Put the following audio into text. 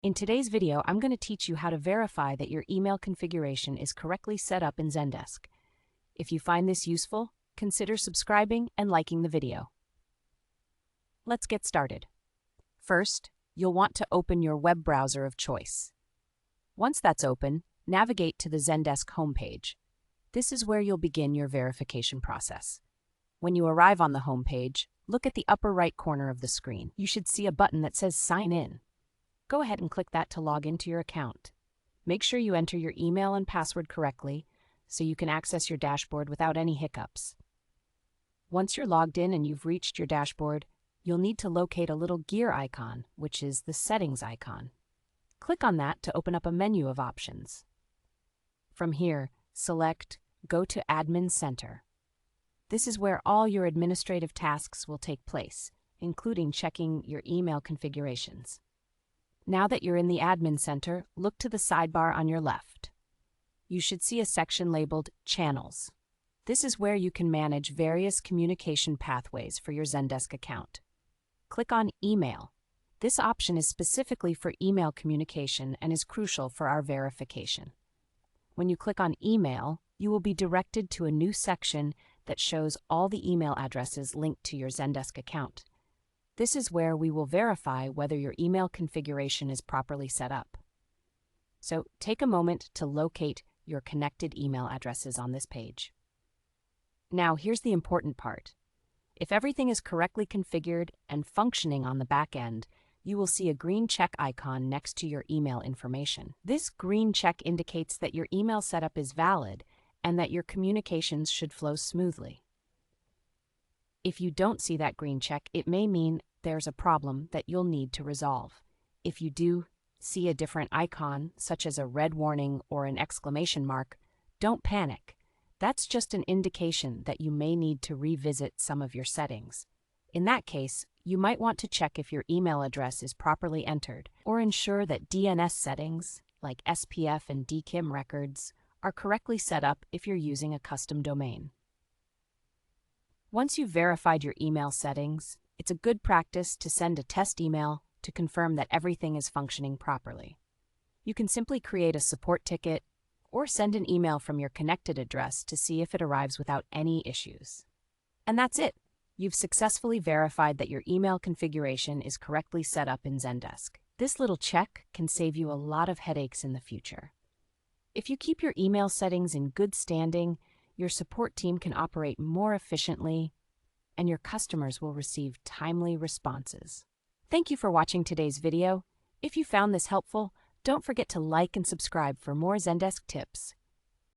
In today's video, I'm going to teach you how to verify that your email configuration is correctly set up in Zendesk. If you find this useful, consider subscribing and liking the video. Let's get started. First, you'll want to open your web browser of choice. Once that's open, navigate to the Zendesk homepage. This is where you'll begin your verification process. When you arrive on the homepage, look at the upper right corner of the screen. You should see a button that says Sign In. Go ahead and click that to log into your account. Make sure you enter your email and password correctly so you can access your dashboard without any hiccups. Once you're logged in and you've reached your dashboard, you'll need to locate a little gear icon, which is the settings icon. Click on that to open up a menu of options. From here, select Go to Admin Center. This is where all your administrative tasks will take place, including checking your email configurations. Now that you're in the Admin Center, look to the sidebar on your left. You should see a section labeled Channels. This is where you can manage various communication pathways for your Zendesk account. Click on Email. This option is specifically for email communication and is crucial for our verification. When you click on Email, you will be directed to a new section that shows all the email addresses linked to your Zendesk account. This is where we will verify whether your email configuration is properly set up. So take a moment to locate your connected email addresses on this page. Now here's the important part. If everything is correctly configured and functioning on the back end, you will see a green check icon next to your email information. This green check indicates that your email setup is valid and that your communications should flow smoothly. If you don't see that green check, it may mean there's a problem that you'll need to resolve. If you do see a different icon, such as a red warning or an exclamation mark, don't panic. That's just an indication that you may need to revisit some of your settings. In that case, you might want to check if your email address is properly entered or ensure that DNS settings, like SPF and DKIM records, are correctly set up if you're using a custom domain. Once you've verified your email settings, it's a good practice to send a test email to confirm that everything is functioning properly. You can simply create a support ticket or send an email from your connected address to see if it arrives without any issues. And that's it. You've successfully verified that your email configuration is correctly set up in Zendesk. This little check can save you a lot of headaches in the future. If you keep your email settings in good standing, your support team can operate more efficiently, and your customers will receive timely responses. Thank you for watching today's video. If you found this helpful, don't forget to like and subscribe for more Zendesk tips.